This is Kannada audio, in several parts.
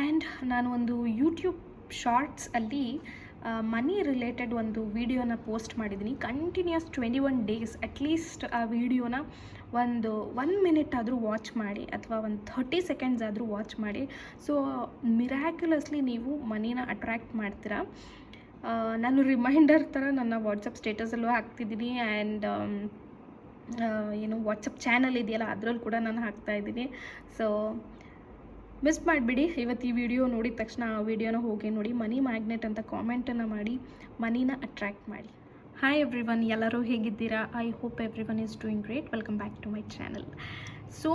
ಆ್ಯಂಡ್ ನಾನು ಒಂದು ಯೂಟ್ಯೂಬ್ ಶಾರ್ಟ್ಸ್ ಅಲ್ಲಿ ಮನಿ ರಿಲೇಟೆಡ್ ಒಂದು ವಿಡಿಯೋನ ಪೋಸ್ಟ್ ಮಾಡಿದ್ದೀನಿ. ಕಂಟಿನ್ಯೂಸ್ 21 ಡೇಸ್ ಅಟ್ಲೀಸ್ಟ್ ಆ ವಿಡಿಯೋನ ಒಂದು 1 ಮಿನಿಟ್ ಆದರೂ ವಾಚ್ ಮಾಡಿ, ಅಥವಾ ಒಂದು 30 ಸೆಕೆಂಡ್ಸ್ ಆದರೂ ವಾಚ್ ಮಾಡಿ. ಸೊ ಮಿರಾಕ್ಯುಲಸ್ಲಿ ನೀವು ಮನಿನ ಅಟ್ರ್ಯಾಕ್ಟ್ ಮಾಡ್ತೀರಾ. ನಾನು ರಿಮೈಂಡರ್ ಥರ ನನ್ನ ವಾಟ್ಸಪ್ ಸ್ಟೇಟಸಲ್ಲೂ ಹಾಕ್ತಿದ್ದೀನಿ, ಆ್ಯಂಡ್ ಏನು ವಾಟ್ಸಪ್ ಚಾನಲ್ ಇದೆಯಲ್ಲ ಅದರಲ್ಲಿ ಕೂಡ ನಾನು ಹಾಕ್ತಾಯಿದ್ದೀನಿ. ಸೊ ಮಿಸ್ ಮಾಡಿಬಿಡಿ. ಇವತ್ತು ಈ ವಿಡಿಯೋ ನೋಡಿದ ತಕ್ಷಣ ಆ ವಿಡಿಯೋನ ಹೋಗಿ ನೋಡಿ, ಮನಿ ಮ್ಯಾಗ್ನೆಟ್ ಅಂತ ಕಾಮೆಂಟನ್ನು ಮಾಡಿ ಮನಿನ ಅಟ್ರ್ಯಾಕ್ಟ್ ಮಾಡಿ. ಹಾಯ್ ಎವ್ರಿವನ್, ಎಲ್ಲರೂ ಹೇಗಿದ್ದೀರಾ? I hope everyone is doing great. Welcome back to my channel. So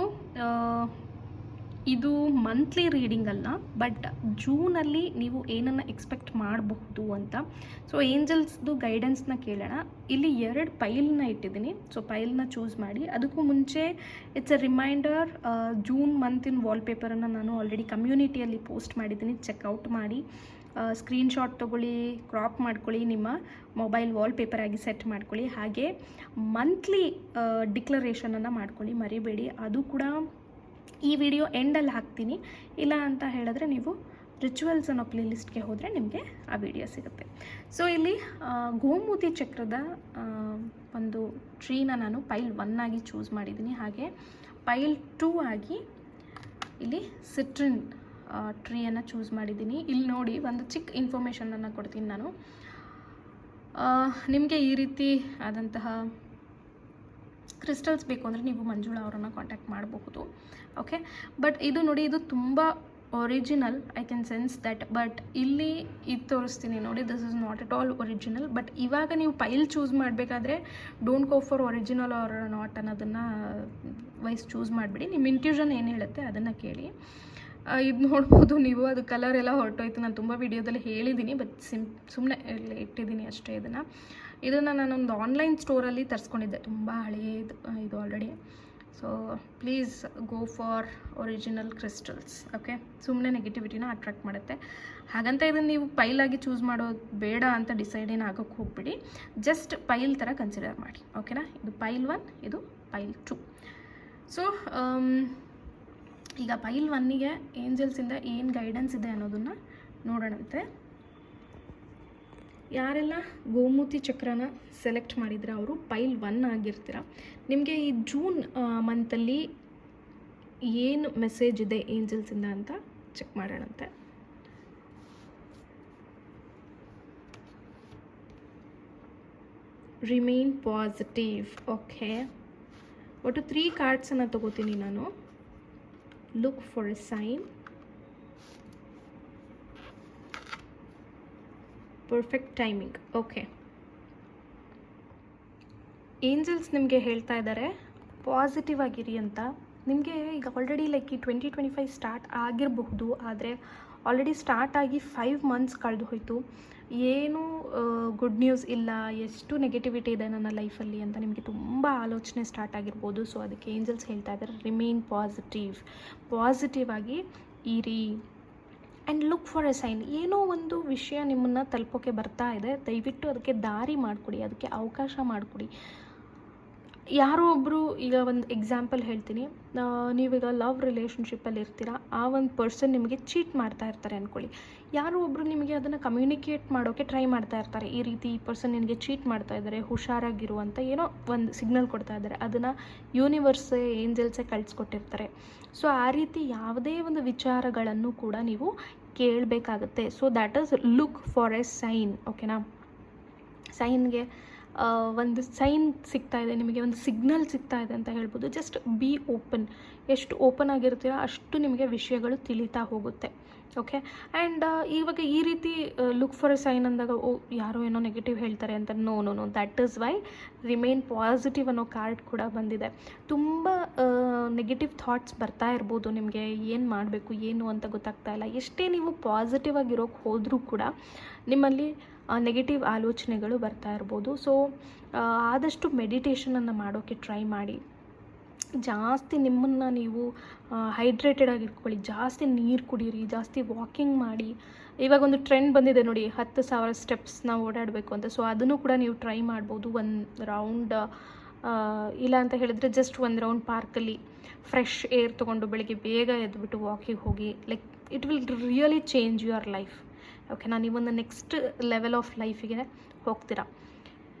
ಇದು ಮಂತ್ಲಿ ರೀಡಿಂಗ್ ಅಲ್ಲ, ಬಟ್ ಜೂನಲ್ಲಿ ನೀವು ಏನನ್ನು ಎಕ್ಸ್ಪೆಕ್ಟ್ ಮಾಡಬಹುದು ಅಂತ. ಸೊ ಏಂಜಲ್ಸ್ದು ಗೈಡೆನ್ಸ್ನ ಕೇಳೋಣ. ಇಲ್ಲಿ 2 ಪೈಲ್ನ ಇಟ್ಟಿದ್ದೀನಿ. ಸೊ ಪೈಲ್ನ ಚೂಸ್ ಮಾಡಿ. ಅದಕ್ಕೂ ಮುಂಚೆ ಇಟ್ಸ್ ಅ ರಿಮೈಂಡರ್, ಜೂನ್ ಮಂತಿನ ವಾಲ್ಪೇಪರನ್ನು ನಾನು ಆಲ್ರೆಡಿ ಕಮ್ಯುನಿಟಿಯಲ್ಲಿ ಪೋಸ್ಟ್ ಮಾಡಿದ್ದೀನಿ. ಚೆಕ್ಔಟ್ ಮಾಡಿ, ಸ್ಕ್ರೀನ್ಶಾಟ್ ತೊಗೊಳ್ಳಿ, ಕ್ರಾಪ್ ಮಾಡ್ಕೊಳ್ಳಿ, ನಿಮ್ಮ ಮೊಬೈಲ್ ವಾಲ್ಪೇಪರ್ ಆಗಿ ಸೆಟ್ ಮಾಡ್ಕೊಳ್ಳಿ. ಹಾಗೆ ಮಂತ್ಲಿ ಡಿಕ್ಲರೇಷನನ್ನು ಮಾಡ್ಕೊಳ್ಳಿ, ಮರಿಬೇಡಿ. ಅದು ಕೂಡ ಈ ವಿಡಿಯೋ ಎಂಡಲ್ಲಿ ಹಾಕ್ತೀನಿ. ಇಲ್ಲ ಅಂತ ಹೇಳಿದ್ರೆ ನೀವು ರಿಚುವಲ್ಸ್ ಅನ್ನೋ ಪ್ಲೇ ಲಿಸ್ಟ್ಗೆ ಹೋದರೆ ನಿಮಗೆ ಆ ವಿಡಿಯೋ ಸಿಗುತ್ತೆ. ಸೊ ಇಲ್ಲಿ ಗೋಮೂತಿ ಚಕ್ರದ ಒಂದು ಟ್ರೀನ ನಾನು ಪೈಲ್ 1 ಆಗಿ ಚೂಸ್ ಮಾಡಿದ್ದೀನಿ. ಹಾಗೆ ಪೈಲ್ 2 ಆಗಿ ಇಲ್ಲಿ ಸಿಟ್ರಿನ್ ಟ್ರೀಯನ್ನು ಚೂಸ್ ಮಾಡಿದ್ದೀನಿ. ಇಲ್ಲಿ ನೋಡಿ, ಒಂದು ಚಿಕ್ಕ ಇನ್ಫಾರ್ಮೇಷನನ್ನು ಕೊಡ್ತೀನಿ ನಾನು. ನಿಮಗೆ ಈ ರೀತಿ ಆದಂತಹ ಕ್ರಿಸ್ಟಲ್ಸ್ ಬೇಕು ಅಂದರೆ ನೀವು ಮಂಜುಳಾ ಅವರನ್ನು ಕಾಂಟ್ಯಾಕ್ಟ್ ಮಾಡಬಹುದು. ಓಕೆ, ಬಟ್ ಇದು ನೋಡಿ, ಇದು ತುಂಬ original, I can sense that. But ಇಲ್ಲಿ ಇದು ತೋರಿಸ್ತೀನಿ ನೋಡಿ, this is not at all original. But ಇವಾಗ ನೀವು ಪೈಲ್ ಚೂಸ್ ಮಾಡಬೇಕಾದ್ರೆ don't go for original or not ಅನ್ನೋದನ್ನು ವೈಸ್ ಚೂಸ್ ಮಾಡಿಬಿಡಿ. ನಿಮ್ಮ ಇಂಟ್ಯೂಷನ್ ಏನು ಹೇಳುತ್ತೆ ಅದನ್ನು ಕೇಳಿ. ಇದು ನೋಡ್ಬೋದು ನೀವು, ಅದು ಕಲರ್ ಎಲ್ಲ ಹೊರಟೋಯ್ತು. ನಾನು ತುಂಬ ವೀಡಿಯೋದಲ್ಲಿ ಹೇಳಿದ್ದೀನಿ, ಬಟ್ ಸುಮ್ಮನೆ ಇಟ್ಟಿದ್ದೀನಿ ಅಷ್ಟೇ. ಇದನ್ನು ನಾನೊಂದು ಆನ್ಲೈನ್ ಸ್ಟೋರಲ್ಲಿ ತರಿಸ್ಕೊಂಡಿದ್ದೆ, ತುಂಬ ಹಳೆಯದು ಇದು already. So please go for original crystals. Okay, ಸುಮ್ಮನೆ ನೆಗೆಟಿವಿಟಿನ ಅಟ್ರಾಕ್ಟ್ ಮಾಡುತ್ತೆ. ಹಾಗಂತ ಇದನ್ನು ನೀವು ಪೈಲಾಗಿ ಚೂಸ್ ಮಾಡೋದು ಬೇಡ ಅಂತ ಡಿಸೈಡ್ ಏನು ಆಗೋಕ್ಕೆ ಹೋಗ್ಬಿಡಿ. ಜಸ್ಟ್ ಪೈಲ್ ಥರ ಕನ್ಸಿಡರ್ ಮಾಡಿ. ಓಕೆನಾ? ಇದು ಪೈಲ್ 1, ಇದು ಪೈಲ್ 2. ಸೊ ಈಗ ಪೈಲ್ 1ಗೆ ಏಂಜಲ್ಸಿಂದ ಏನು ಗೈಡೆನ್ಸ್ ಇದೆ ಅನ್ನೋದನ್ನು ನೋಡೋಣಂತೆ. ಯಾರೆಲ್ಲ ಗೋಮೂತಿ ಚಕ್ರನ ಸೆಲೆಕ್ಟ್ ಮಾಡಿದ್ರೆ ಅವರು ಪೈಲ್ 1 ಆಗಿರ್ತೀರ. ನಿಮಗೆ ಈ ಜೂನ್ ಮಂತಲ್ಲಿ ಏನು ಮೆಸೇಜ್ ಇದೆ ಏಂಜಲ್ಸಿಂದ ಅಂತ ಚೆಕ್ ಮಾಡೋಣಂತೆ. Remain positive. ಓಕೆ, ಒಟ್ಟು 3 ಕಾರ್ಡ್ಸನ್ನು ತಗೋತೀನಿ ನಾನು. Look for a sign, perfect timing. Okay, angels ನಿಮಗೆ ಹೇಳ್ತಾ ಇದ್ದಾರೆ ಪಾಸಿಟಿವ್ ಆಗಿರಿ ಅಂತ. ನಿಮಗೆ ಈಗ ಆಲ್ರೆಡಿ ಲೈಕ್ ಈ 2025 ಸ್ಟಾರ್ಟ್ ಆಗಿರಬಹುದು, ಆದರೆ ಆಲ್ರೆಡಿ ಸ್ಟಾರ್ಟ್ ಆಗಿ 5 ಮಂತ್ಸ್ ಕಳೆದು ಹೋಯಿತು. ಏನು ಗುಡ್ ನ್ಯೂಸ್ ಇಲ್ಲ, ಎಷ್ಟು ನೆಗೆಟಿವಿಟಿ ಇದೆ ನನ್ನ ಲೈಫಲ್ಲಿ ಅಂತ ನಿಮಗೆ ತುಂಬ ಆಲೋಚನೆ ಸ್ಟಾರ್ಟ್ ಆಗಿರ್ಬೋದು. ಸೊ ಅದಕ್ಕೆ ಏಂಜಲ್ಸ್ ಹೇಳ್ತಾ ಇದ್ದಾರೆ, ರಿಮೇನ್ ಪಾಸಿಟಿವ್ ಆಗಿ ಇರಿ. And look for a sign. ಏನೋ ಒಂದು ವಿಷಯ ನಿಮ್ಮನ್ನು ತಲುಪೋಕ್ಕೆ ಬರ್ತಾ ಇದೆ, ದಯವಿಟ್ಟು ಅದಕ್ಕೆ ದಾರಿ ಮಾಡಿಕೊಡಿ, ಅದಕ್ಕೆ ಅವಕಾಶ ಮಾಡಿಕೊಡಿ. ಯಾರೋ ಒಬ್ಬರು, ಈಗ ಒಂದು ಎಕ್ಸಾಂಪಲ್ ಹೇಳ್ತೀನಿ, ನೀವೀಗ ಲವ್ ರಿಲೇಷನ್ಶಿಪ್ಪಲ್ಲಿ ಇರ್ತೀರ, ಆ ಒಂದು ಪರ್ಸನ್ ನಿಮಗೆ ಚೀಟ್ ಮಾಡ್ತಾ ಇರ್ತಾರೆ ಅಂದ್ಕೊಳ್ಳಿ. ಯಾರೋ ಒಬ್ಬರು ನಿಮಗೆ ಅದನ್ನು ಕಮ್ಯುನಿಕೇಟ್ ಮಾಡೋಕ್ಕೆ ಟ್ರೈ ಮಾಡ್ತಾ ಇರ್ತಾರೆ, ಈ ರೀತಿ ಈ ಪರ್ಸನ್ ನಿನಗೆ ಚೀಟ್ ಮಾಡ್ತಾ ಇದ್ದಾರೆ, ಹುಷಾರಾಗಿರುವಂಥ ಏನೋ ಒಂದು ಸಿಗ್ನಲ್ ಕೊಡ್ತಾ ಇದ್ದಾರೆ. ಅದನ್ನು ಯೂನಿವರ್ಸೇ, ಏಂಜಲ್ಸೇ ಕಳಿಸ್ಕೊಟ್ಟಿರ್ತಾರೆ. ಸೊ ಆ ರೀತಿ ಯಾವುದೇ ಒಂದು ವಿಚಾರಗಳನ್ನು ಕೂಡ ನೀವು ಕೇಳಬೇಕಾಗುತ್ತೆ. So that is look for a sign. ಓಕೆನಾ? ಸೈನ್ಗೆ ಒಂದು ಸೈನ್ ಸಿಗ್ತಾ ಇದೆ ನಿಮಗೆ, ಒಂದು ಸಿಗ್ನಲ್ ಸಿಗ್ತಾ ಇದೆ ಅಂತ ಹೇಳ್ಬೋದು. Just B open. ಎಷ್ಟು ಓಪನ್ ಆಗಿರ್ತೀರ ಅಷ್ಟು ನಿಮಗೆ ವಿಷಯಗಳು ತಿಳಿತಾ ಹೋಗುತ್ತೆ. ಓಕೆ, ಆ್ಯಂಡ್ ಇವಾಗ ಈ ರೀತಿ ಲುಕ್ ಫಾರ್ ಎ ಸೈನ್ ಅಂದಾಗ ಯಾರೋ ಏನೋ ನೆಗೆಟಿವ್ ಹೇಳ್ತಾರೆ ಅಂತ, no, that is why remain positive ಅನ್ನೋ ಕಾರ್ಡ್ ಕೂಡ ಬಂದಿದೆ. ತುಂಬ ನೆಗೆಟಿವ್ ಥಾಟ್ಸ್ ಬರ್ತಾ ಇರ್ಬೋದು ನಿಮಗೆ, ಏನು ಮಾಡಬೇಕು ಏನು ಅಂತ ಗೊತ್ತಾಗ್ತಾ ಇಲ್ಲ. ಎಷ್ಟೇ ನೀವು ಪಾಸಿಟಿವ್ ಆಗಿರೋಕ್ಕೆ ಹೋದರೂ ಕೂಡ ನಿಮ್ಮಲ್ಲಿ ನೆಗೆಟಿವ್ ಆಲೋಚನೆಗಳು ಬರ್ತಾ ಇರ್ಬೋದು. ಸೊ ಆದಷ್ಟು ಮೆಡಿಟೇಷನನ್ನು ಮಾಡೋಕ್ಕೆ ಟ್ರೈ ಮಾಡಿ. ಜಾಸ್ತಿ ನಿಮ್ಮನ್ನು ನೀವು ಹೈಡ್ರೇಟೆಡ್ ಆಗಿಟ್ಕೊಳ್ಳಿ, ಜಾಸ್ತಿ ನೀರು ಕುಡೀರಿ, ಜಾಸ್ತಿ ವಾಕಿಂಗ್ ಮಾಡಿ. ಇವಾಗ ಒಂದು ಟ್ರೆಂಡ್ ಬಂದಿದೆ ನೋಡಿ, 10,000 ಸ್ಟೆಪ್ಸ್ನ ಓಡಾಡಬೇಕು ಅಂತ. ಸೊ ಅದನ್ನು ಕೂಡ ನೀವು ಟ್ರೈ ಮಾಡ್ಬೋದು. ಒಂದು ರೌಂಡ್ ಇಲ್ಲ ಅಂತ ಹೇಳಿದರೆ ಜಸ್ಟ್ ಒಂದು ರೌಂಡ್ ಪಾರ್ಕಲ್ಲಿ ಫ್ರೆಶ್ ಏರ್ ತೊಗೊಂಡು ಬೆಳಗ್ಗೆ ಬೇಗ ಎದ್ಬಿಟ್ಟು ವಾಕಿಗೆ ಹೋಗಿ, like it will really change your life. ಓಕೆನಾ, ನೀವೊಂದು ನೆಕ್ಸ್ಟ್ ಲೆವೆಲ್ ಆಫ್ ಲೈಫಿಗೆ ಹೋಗ್ತೀರಾ.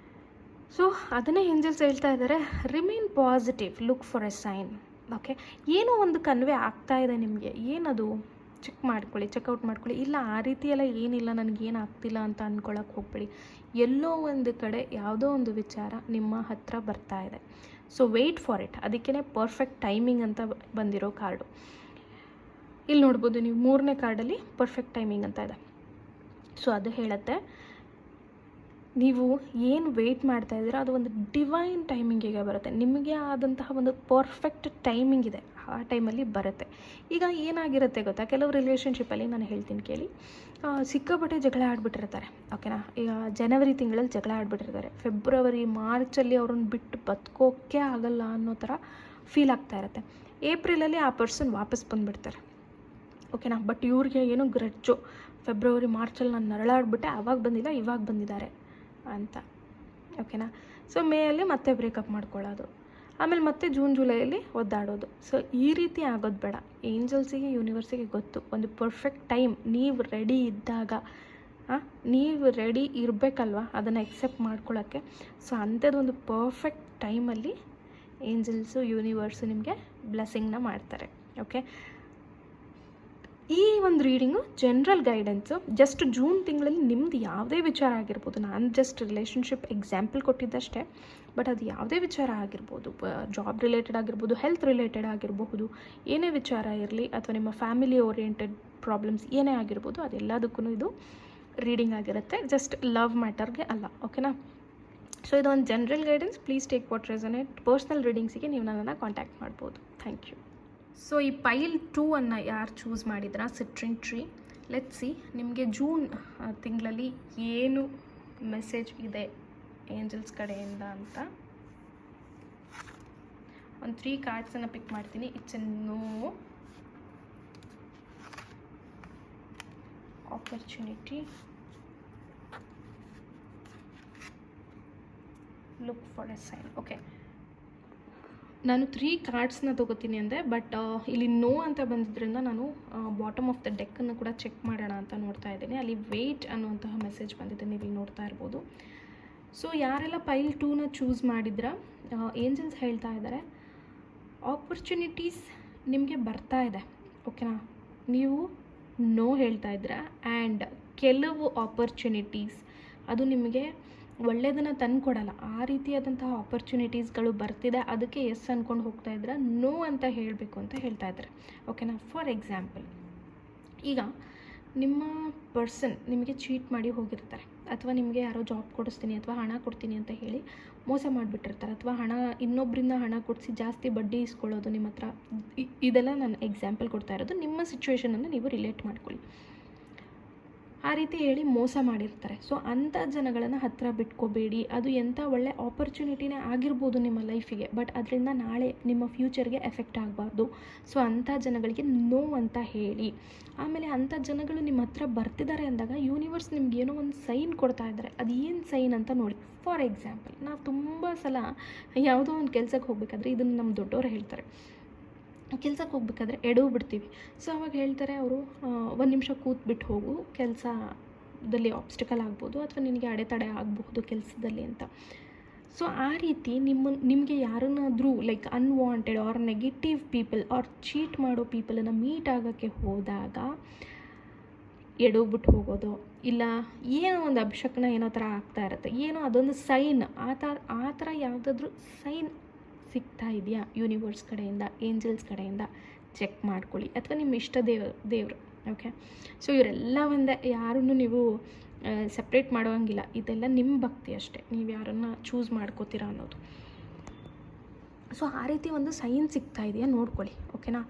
ಸೊ ಅದನ್ನೇ ಏಂಜಲ್ಸ್ ಹೇಳ್ತಾ ಇದ್ದಾರೆ, remain positive, look for a sign. Okay, ಏನೋ ಒಂದು ಕನ್ವೆ ಆಗ್ತಾ ಇದೆ ನಿಮಗೆ, ಏನದು ಚೆಕ್ ಮಾಡ್ಕೊಳ್ಳಿ, ಚೆಕ್ಔಟ್ ಮಾಡ್ಕೊಳ್ಳಿ. ಇಲ್ಲ ಆ ರೀತಿಯೆಲ್ಲ ಏನಿಲ್ಲ, ನನಗೇನು ಆಗ್ತಿಲ್ಲ ಅಂತ ಅಂದ್ಕೊಳ್ಳೋಕೆ ಹೋಗ್ಬೇಡಿ. ಎಲ್ಲೋ ಒಂದು ಕಡೆ ಯಾವುದೋ ಒಂದು ವಿಚಾರ ನಿಮ್ಮ ಹತ್ರ ಬರ್ತಾ ಇದೆ. So wait for it. ಅದಕ್ಕೇ ಪರ್ಫೆಕ್ಟ್ ಟೈಮಿಂಗ್ ಅಂತ ಬಂದಿರೋ ಕಾರ್ಡು. ಇಲ್ಲಿ ನೋಡ್ಬೋದು ನೀವು 3ನೇ ಕಾರ್ಡಲ್ಲಿ ಪರ್ಫೆಕ್ಟ್ ಟೈಮಿಂಗ್ ಅಂತ ಇದೆ. ಸೊ ಅದು ಹೇಳುತ್ತೆ, ನೀವು ಏನು ವೆಯ್ಟ್ ಮಾಡ್ತಾ ಇದ್ದೀರಾ ಅದು ಒಂದು ಡಿವೈನ್ ಟೈಮಿಂಗಿಗೆ ಬರುತ್ತೆ. ನಿಮಗೆ ಆದಂತಹ ಒಂದು ಪರ್ಫೆಕ್ಟ್ ಟೈಮಿಂಗ್ ಇದೆ, ಆ ಟೈಮಲ್ಲಿ ಬರುತ್ತೆ. ಈಗ ಏನಾಗಿರುತ್ತೆ ಗೊತ್ತಾ, ಕೆಲವು ರಿಲೇಷನ್ಶಿಪ್ಪಲ್ಲಿ ನಾನು ಹೇಳ್ತೀನಿ ಕೇಳಿ, ಸಿಕ್ಕಾಪಟ್ಟೆ ಜಗಳ ಆಡ್ಬಿಟ್ಟಿರ್ತಾರೆ. ಓಕೆನಾ, ಈಗ ಜನವರಿ ತಿಂಗಳಲ್ಲಿ ಜಗಳ ಆಡ್ಬಿಟ್ಟಿರ್ತಾರೆ, ಫೆಬ್ರವರಿ ಮಾರ್ಚಲ್ಲಿ ಅವ್ರನ್ನ ಬಿಟ್ಟು ಬದುಕೋಕ್ಕೆ ಆಗಲ್ಲ ಅನ್ನೋ ಥರ ಫೀಲ್ ಆಗ್ತಾ ಇರುತ್ತೆ. ಏಪ್ರಿಲಲ್ಲಿ ಆ ಪರ್ಸನ್ ವಾಪಸ್ ಬಂದುಬಿಡ್ತಾರೆ. ಓಕೆನಾ, ಬಟ್ ಇವ್ರಿಗೆ ಏನೋ ಗ್ರಜ್ಜು, ಫೆಬ್ರವರಿ ಮಾರ್ಚಲ್ಲಿ ನಾನು ನರಳಾಡ್ಬಿಟ್ಟೆ, ಆವಾಗ ಬಂದಿಲ್ಲ ಇವಾಗ ಬಂದಿದ್ದಾರೆ ಅಂತ. ಓಕೆನಾ, ಸೊ ಮೇಯಲ್ಲಿ ಮತ್ತೆ ಬ್ರೇಕಪ್ ಮಾಡ್ಕೊಳ್ಳೋದು, ಆಮೇಲೆ ಮತ್ತೆ ಜೂನ್ ಜುಲೈಯಲ್ಲಿ ಒದ್ದಾಡೋದು. ಸೊ ಈ ರೀತಿ ಆಗೋದು ಬೇಡ. ಏಂಜಲ್ಸಿಗೆ ಯೂನಿವರ್ಸಿಗೆ ಗೊತ್ತು ಒಂದು ಪರ್ಫೆಕ್ಟ್ ಟೈಮ್, ನೀವು ರೆಡಿ ಇದ್ದಾಗ, ನೀವು ರೆಡಿ ಇರಬೇಕಲ್ವ ಅದನ್ನು ಎಕ್ಸೆಪ್ಟ್ ಮಾಡ್ಕೊಳ್ಳೋಕ್ಕೆ. ಸೊ ಅಂಥದ್ದೊಂದು ಪರ್ಫೆಕ್ಟ್ ಟೈಮಲ್ಲಿ ಏಂಜಲ್ಸು ಯೂನಿವರ್ಸು ನಿಮಗೆ ಬ್ಲೆಸ್ಸಿಂಗ್ನ ಮಾಡ್ತಾರೆ. ಓಕೆ, ಈ ಒಂದು reading general guidance. Just June ತಿಂಗಳಲ್ಲಿ ನಿಮ್ಮದು ಯಾವುದೇ ವಿಚಾರ ಆಗಿರ್ಬೋದು, ನಾನು ಜಸ್ಟ್ ರಿಲೇಷನ್ಶಿಪ್ ಎಕ್ಸಾಂಪಲ್ ಕೊಟ್ಟಿದ್ದಷ್ಟೇ, ಬಟ್ ಅದು ಯಾವುದೇ ವಿಚಾರ ಆಗಿರ್ಬೋದು, ಜಾಬ್ ರಿಲೇಟೆಡ್ ಆಗಿರ್ಬೋದು, ಹೆಲ್ತ್ ರಿಲೇಟೆಡ್ ಆಗಿರಬಹುದು, ಏನೇ ವಿಚಾರ ಇರಲಿ, ಅಥವಾ ನಿಮ್ಮ ಫ್ಯಾಮಿಲಿ ಓರಿಯೆಂಟೆಡ್ ಪ್ರಾಬ್ಲಮ್ಸ್ ಏನೇ ಆಗಿರ್ಬೋದು, ಅದೆಲ್ಲದಕ್ಕೂ ಇದು ರೀಡಿಂಗ್ ಆಗಿರುತ್ತೆ, ಜಸ್ಟ್ ಲವ್ ಮ್ಯಾಟರ್ಗೆ ಅಲ್ಲ. ಓಕೆನಾ, ಸೊ ಇದೊಂದು general guidance. Please take what resonate. Personal ರೀಡಿಂಗ್ಸಿಗೆ ನೀವು ನನ್ನನ್ನು ಕಾಂಟ್ಯಾಕ್ಟ್ ಮಾಡ್ಬೋದು. Thank you. ಸೊ ಈ ಪೈಲ್ 2 ಅನ್ನು ಯಾರು ಚೂಸ್ ಮಾಡಿದ್ರಾ, ಸಿಟ್ರಿನ್ ಟ್ರೀ. ಲೆಟ್ಸ್ ಸಿ ನಿಮಗೆ ಜೂನ್ ತಿಂಗಳಲ್ಲಿ ಏನು ಮೆಸೇಜ್ ಇದೆ ಏಂಜಲ್ಸ್ ಕಡೆಯಿಂದ ಅಂತ. ಒಂದು 3 ಕಾರ್ಡ್ಸನ್ನು ಪಿಕ್ ಮಾಡ್ತೀನಿ. It's a no, opportunity, look for a sign. Okay, ನಾನು 3 ಕಾರ್ಡ್ಸ್ನ ತೊಗೋತೀನಿ ಅಂದೆ, ಬಟ್ ಇಲ್ಲಿ ನೋ ಅಂತ ಬಂದಿದ್ದರಿಂದ ನಾನು ಬಾಟಮ್ ಆಫ್ ದ ಡೆಕ್ಕನ್ನು ಕೂಡ ಚೆಕ್ ಮಾಡೋಣ ಅಂತ ನೋಡ್ತಾ ಇದ್ದೀನಿ. ಅಲ್ಲಿ ವೆಯ್ಟ್ ಅನ್ನುವಂತಹ ಮೆಸೇಜ್ ಬಂದಿದೆ, ನೀವು ಇಲ್ಲಿ ನೋಡ್ತಾ ಇರ್ಬೋದು. ಸೊ ಯಾರೆಲ್ಲ ಪೈಲ್ 2ನ ಚೂಸ್ ಮಾಡಿದ್ರ, ಏಂಜಲ್ಸ್ ಹೇಳ್ತಾ ಇದ್ದಾರೆ ಆಪರ್ಚುನಿಟೀಸ್ ನಿಮಗೆ ಬರ್ತಾ ಇದೆ. ಓಕೆನಾ, ನೀವು ನೋ ಹೇಳ್ತಾ ಇದ್ದೀರಾ, ಆ್ಯಂಡ್ ಕೆಲವು ಆಪರ್ಚುನಿಟೀಸ್ ಅದು ನಿಮಗೆ ಒಳ್ಳೆಯದನ್ನು ತಂದುಕೊಡಲ್ಲ, ಆ ರೀತಿಯಾದಂತಹ ಆಪರ್ಚುನಿಟೀಸ್ಗಳು ಬರ್ತಿದೆ. ಅದಕ್ಕೆ ಎಸ್ ಅಂದ್ಕೊಂಡು ಹೋಗ್ತಾ ಇದ್ರೆ ನೋ ಅಂತ ಹೇಳಬೇಕು ಅಂತ ಹೇಳ್ತಾ ಇದ್ದಾರೆ. ಓಕೆನಾ, ಫಾರ್ ಎಕ್ಸಾಂಪಲ್, ಈಗ ನಿಮ್ಮ ಪರ್ಸನ್ ನಿಮಗೆ ಚೀಟ್ ಮಾಡಿ ಹೋಗಿರ್ತಾರೆ, ಅಥವಾ ನಿಮಗೆ ಯಾರೋ ಜಾಬ್ ಕೊಡಿಸ್ತೀನಿ ಅಥವಾ ಹಣ ಕೊಡ್ತೀನಿ ಅಂತ ಹೇಳಿ ಮೋಸ ಮಾಡಿಬಿಟ್ಟಿರ್ತಾರೆ, ಅಥವಾ ಇನ್ನೊಬ್ಬರಿಂದ ಹಣ ಕೊಡಿಸಿ ಜಾಸ್ತಿ ಬಡ್ಡಿ ಇಸ್ಕೊಳ್ಳೋದು ನಿಮ್ಮ ಹತ್ರ. ಇದೆಲ್ಲ ನಾನು ಎಕ್ಸಾಂಪಲ್ ಕೊಡ್ತಾ ಇರೋದು, ನಿಮ್ಮ ಸಿಚುವೇಷನನ್ನು ನೀವು ರಿಲೇಟ್ ಮಾಡ್ಕೊಳ್ಳಿ. ಆ ರೀತಿ ಹೇಳಿ ಮೋಸ ಮಾಡಿರ್ತಾರೆ. ಸೊ ಅಂಥ ಜನಗಳನ್ನು ಹತ್ತಿರ ಬಿಟ್ಕೋಬೇಡಿ. ಅದು ಎಂಥ ಒಳ್ಳೆ ಆಪರ್ಚುನಿಟಿನೇ ಆಗಿರ್ಬೋದು ನಿಮ್ಮ ಲೈಫಿಗೆ, ಬಟ್ ಅದರಿಂದ ನಾಳೆ ನಿಮ್ಮ ಫ್ಯೂಚರ್ಗೆ ಎಫೆಕ್ಟ್ ಆಗಬಾರ್ದು. ಸೊ ಅಂಥ ಜನಗಳಿಗೆ ನೋ ಅಂತ ಹೇಳಿ. ಆಮೇಲೆ ಅಂಥ ಜನಗಳು ನಿಮ್ಮ ಹತ್ರ ಬರ್ತಿದ್ದಾರೆ ಅಂದಾಗ ಯೂನಿವರ್ಸ್ ನಿಮ್ಗೆ ಏನೋ ಒಂದು ಸೈನ್ ಕೊಡ್ತಾ ಇದ್ದಾರೆ. ಅದು ಏನು ಸೈನ್ ಅಂತ ನೋಡಿ. ಫಾರ್ ಎಕ್ಸಾಂಪಲ್, ನಾವು ತುಂಬ ಸಲ ಯಾವುದೋ ಒಂದು ಕೆಲಸಕ್ಕೆ ಹೋಗಬೇಕಾದ್ರೆ, ಇದನ್ನು ನಮ್ಮ ದೊಡ್ಡವರು ಹೇಳ್ತಾರೆ, ಕೆಲ್ಸಕ್ಕೆ ಹೋಗ್ಬೇಕಾದ್ರೆ ಎಡವು ಬಿಡ್ತೀವಿ. ಸೊ ಅವಾಗ ಹೇಳ್ತಾರೆ ಅವರು, 1 ನಿಮಿಷ ಕೂತ್ಬಿಟ್ಟು ಹೋಗು, ಕೆಲಸದಲ್ಲಿ ಆಬ್ಸ್ಟಿಕಲ್ ಆಗ್ಬೋದು, ಅಥವಾ ನಿನಗೆ ಅಡೆತಡೆ ಆಗಬಹುದು ಕೆಲಸದಲ್ಲಿ ಅಂತ. ಸೊ ಆ ರೀತಿ ನಿಮಗೆ ಯಾರನ್ನಾದರೂ like unwanted or negative people or cheat ಮಾಡೋ ಪೀಪಲನ್ನು ಮೀಟ್ ಆಗೋಕ್ಕೆ ಹೋದಾಗ ಎಡೋಗ್ಬಿಟ್ಟು ಹೋಗೋದು, ಇಲ್ಲ ಏನೋ ಒಂದು ಅಭಿಷೇಕನ ಏನೋ ಥರ ಆಗ್ತಾ ಇರುತ್ತೆ, ಏನೋ ಅದೊಂದು ಸೈನ್, ಆ ಥರ ಯಾವುದಾದ್ರೂ ಸೈನ್ ಸಿಗ್ತಾ ಇದೆಯಾ ಯೂನಿವರ್ಸ್ ಕಡೆಯಿಂದ, ಏಂಜಲ್ಸ್ ಕಡೆಯಿಂದ, ಚೆಕ್ ಮಾಡ್ಕೊಳ್ಳಿ. ಅಥವಾ ನಿಮ್ಮ ಇಷ್ಟ ದೇವರು. ಓಕೆ, ಸೊ ಇವರೆಲ್ಲ ಒಂದೇ, ಯಾರನ್ನು ನೀವು ಸಪ್ರೇಟ್ ಮಾಡೋಂಗಿಲ್ಲ. ಇದೆಲ್ಲ ನಿಮ್ಮ ಭಕ್ತಿ ಅಷ್ಟೇ, ನೀವು ಯಾರನ್ನು ಚೂಸ್ ಮಾಡ್ಕೋತೀರಾ ಅನ್ನೋದು. ಸೊ ಆ ರೀತಿ ಒಂದು ಸೈನ್ ಸಿಗ್ತಾ ಇದೆಯಾ ನೋಡ್ಕೊಳ್ಳಿ. ಓಕೆನಾ,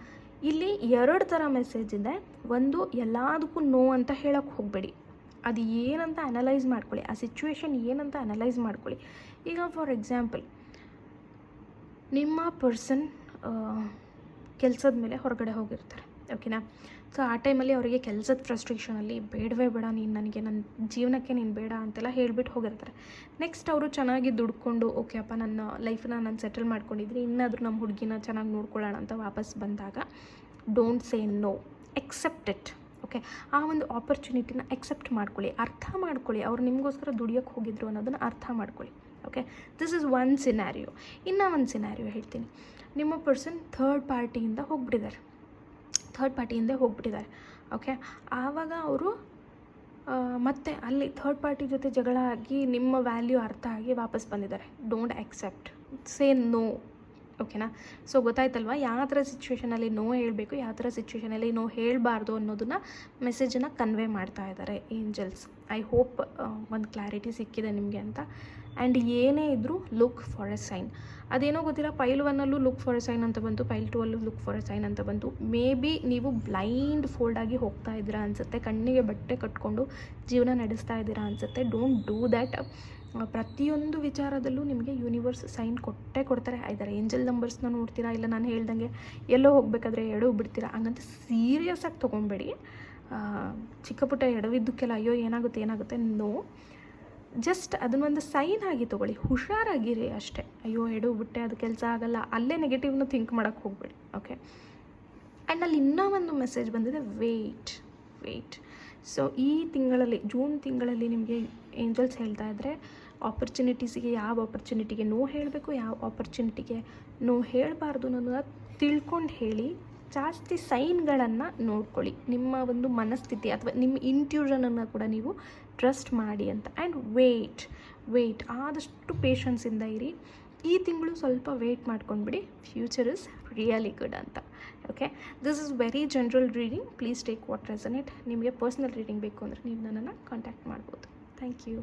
ಇಲ್ಲಿ 2 ಥರ ಮೆಸೇಜ್ ಇದೆ. ಒಂದು, ಎಲ್ಲದಕ್ಕೂ ನೋ ಅಂತ ಹೇಳೋಕ್ಕೆ ಹೋಗಬೇಡಿ, ಅದು ಏನಂತ ಅನಲೈಸ್ ಮಾಡ್ಕೊಳ್ಳಿ, ಆ ಸಿಚುವೇಶನ್ ಏನಂತ ಅನಲೈಸ್ ಮಾಡ್ಕೊಳ್ಳಿ. ಈಗ ಫಾರ್ ಎಕ್ಸಾಂಪಲ್, ನಿಮ್ಮ ಪರ್ಸನ್ ಕೆಲಸದ ಮೇಲೆ ಹೊರಗಡೆ ಹೋಗಿರ್ತಾರೆ. ಓಕೆನಾ. ಸೊ ಆ ಟೈಮಲ್ಲಿ ಅವರಿಗೆ ಕೆಲಸದ ಫ್ರಸ್ಟ್ರೇಷನಲ್ಲಿ ಬೇಡವೇ ಬೇಡ, ನೀನು ನನಗೆ ನನ್ನ ಜೀವನಕ್ಕೆ ನೀನು ಬೇಡ ಅಂತೆಲ್ಲ ಹೇಳಿಬಿಟ್ಟು ಹೋಗಿರ್ತಾರೆ. ನೆಕ್ಸ್ಟ್ ಅವರು ಚೆನ್ನಾಗಿ ದುಡ್ಕೊಂಡು ಓಕೆ ಅಪ್ಪ ನನ್ನ ಲೈಫನ್ನ ನಾನು ಸೆಟಲ್ ಮಾಡ್ಕೊಂಡಿದ್ದೀನಿ, ಇನ್ನಾದರೂ ನಮ್ಮ ಹುಡುಗಿನ ಚೆನ್ನಾಗಿ ನೋಡ್ಕೊಳ್ಳೋಣ ಅಂತ ವಾಪಸ್ ಬಂದಾಗ don't say no, except it. Okay, ಆ ಒಂದು ಆಪರ್ಚುನಿಟಿನ ಎಕ್ಸೆಪ್ಟ್ ಮಾಡ್ಕೊಳ್ಳಿ, ಅರ್ಥ ಮಾಡ್ಕೊಳ್ಳಿ. ಅವ್ರು ನಿಮಗೋಸ್ಕರ ದುಡಿಯೋಕ್ಕೆ ಹೋಗಿದ್ರು ಅನ್ನೋದನ್ನು ಅರ್ಥ ಮಾಡ್ಕೊಳ್ಳಿ. Okay, this is one scenario. ಇನ್ನೂ ಒಂದು ಸಿನಾರಿಯೋ ಹೇಳ್ತೀನಿ. ನಿಮ್ಮ ಪರ್ಸನ್ ಥರ್ಡ್ ಪಾರ್ಟಿಯಿಂದ ಹೋಗ್ಬಿಟ್ಟಿದ್ದಾರೆ. ಓಕೆ, ಆವಾಗ ಅವರು ಮತ್ತೆ ಅಲ್ಲಿ ಥರ್ಡ್ ಪಾರ್ಟಿ ಜೊತೆ ಜಗಳ ಆಗಿ ನಿಮ್ಮ ವ್ಯಾಲ್ಯೂ ಅರ್ಥ ಆಗಿ ವಾಪಸ್ ಬಂದಿದ್ದಾರೆ. Don't accept, say no. ಓಕೆನಾ. ಸೊ ಗೊತ್ತಾಯ್ತಲ್ವ ಯಾವ ಥರ ಸಿಚುವೇಷನಲ್ಲಿ ನೋ ಹೇಳಬೇಕು, ಯಾವ ಥರ ಸಿಚುವೇಷನಲ್ಲಿ ನೋ ಹೇಳಬಾರ್ದು ಅನ್ನೋದನ್ನು ಮೆಸೇಜನ್ನು ಕನ್ವೆ ಮಾಡ್ತಾ ಇದ್ದಾರೆ ಏಂಜಲ್ಸ್. ಐ ಹೋಪ್ ಒಂದು ಕ್ಲಾರಿಟಿ ಸಿಕ್ಕಿದೆ ನಿಮಗೆ ಅಂತ. ಆ್ಯಂಡ್ ಏನೇ ಇದ್ದರೂ ಲುಕ್ ಫಾರ್ ಎ ಸೈನ್. ಅದೇನೋ ಗೊತ್ತಿಲ್ಲ, ಪೈಲ್ 1ಅಲ್ಲೂ ಲುಕ್ ಫಾರ್ ಎ ಸೈನ್ ಅಂತ ಬಂತು, ಪೈಲ್ 2ಅಲ್ಲೂ ಲುಕ್ ಫಾರ್ ಎ ಸೈನ್ ಅಂತ ಬಂತು. ಮೇ ಬಿ ನೀವು ಬ್ಲೈಂಡ್ ಫೋಲ್ಡಾಗಿ ಹೋಗ್ತಾ ಇದ್ದೀರಾ ಅನಿಸುತ್ತೆ, ಕಣ್ಣಿಗೆ ಬಟ್ಟೆ ಕಟ್ಕೊಂಡು ಜೀವನ ನಡೆಸ್ತಾ ಇದ್ದೀರಾ ಅನಿಸುತ್ತೆ. Don't do that. ಪ್ರತಿಯೊಂದು ವಿಚಾರದಲ್ಲೂ ನಿಮಗೆ ಯೂನಿವರ್ಸ್ ಸೈನ್ ಕೊಟ್ಟೇ ಕೊಡ್ತಾರೆ. ಐದಾರು ಏಂಜಲ್ ನಂಬರ್ಸ್ನ ನೋಡ್ತೀರಾ, ಇಲ್ಲ ನಾನು ಹೇಳ್ದಂಗೆ ಎಲ್ಲೋ ಹೋಗಬೇಕಾದ್ರೆ ಎಡವು ಬಿಡ್ತೀರಾ, ಹಂಗಂತ ಸೀರಿಯಸ್ಸಾಗಿ ತೊಗೊಬೇಡಿ. ಚಿಕ್ಕ ಪುಟ್ಟ ಎಡವಿದ್ದಕ್ಕೆಲ್ಲ ಅಯ್ಯೋ ಏನಾಗುತ್ತೆ ನೋ, ಜಸ್ಟ್ ಅದನ್ನೊಂದು ಸೈನ್ ಆಗಿ ತೊಗೊಳ್ಳಿ, ಹುಷಾರಾಗಿರಿ ಅಷ್ಟೇ. ಅಯ್ಯೋ ಎಡವು ಬಿಟ್ಟೆ ಅದು ಕೆಲಸ ಆಗಲ್ಲ, ಅಲ್ಲೇ ನೆಗೆಟಿವ್ನ ಥಿಂಕ್ ಮಾಡೋಕ್ಕೆ ಹೋಗಬೇಡಿ. ಓಕೆ, ಆ್ಯಂಡ್ ಅಲ್ಲಿ ಇನ್ನೂ ಒಂದು ಮೆಸೇಜ್ ಬಂದಿದೆ, ವೆಯ್ಟ್. ಸೊ ಈ ತಿಂಗಳಲ್ಲಿ, ಜೂನ್ ತಿಂಗಳಲ್ಲಿ ನಿಮಗೆ ಏಂಜಲ್ಸ್ ಹೇಳ್ತಾ ಇದ್ದರೆ ಆಪರ್ಚುನಿಟೀಸಿಗೆ, ಯಾವ ಆಪರ್ಚುನಿಟಿಗೆ ನೋ ಹೇಳಬೇಕು, ಯಾವ ಆಪರ್ಚುನಿಟಿಗೆ ನೋ ಹೇಳಬಾರ್ದು ಅನ್ನೋದನ್ನ ತಿಳ್ಕೊಂಡು ಹೇಳಿ. ಜಾಸ್ತಿ ಸೈನ್ಗಳನ್ನು ನೋಡ್ಕೊಳ್ಳಿ, ನಿಮ್ಮ ಒಂದು ಮನಸ್ಥಿತಿ ಅಥವಾ ನಿಮ್ಮ ಇಂಟ್ಯೂಷನನ್ನು ಕೂಡ ನೀವು ಟ್ರಸ್ಟ್ ಮಾಡಿ ಅಂತ. ಆ್ಯಂಡ್ ವೆಯ್ಟ್, ಆದಷ್ಟು ಪೇಷನ್ಸಿಂದ ಇರಿ. ಈ ತಿಂಗಳು ಸ್ವಲ್ಪ ವೆಯ್ಟ್ ಮಾಡ್ಕೊಂಡ್ಬಿಡಿ, ಫ್ಯೂಚರ್ ಇಸ್ ರಿಯಲಿ ಗುಡ್ ಅಂತ. Okay, this is very general reading. Please take what resonate. ನಿಮಗೆ ಪರ್ಸ್ನಲ್ ರೀಡಿಂಗ್ ಬೇಕು ಅಂದರೆ ನೀವು ನನ್ನನ್ನು ಕಾಂಟ್ಯಾಕ್ಟ್ ಮಾಡ್ಬೋದು. Thank you.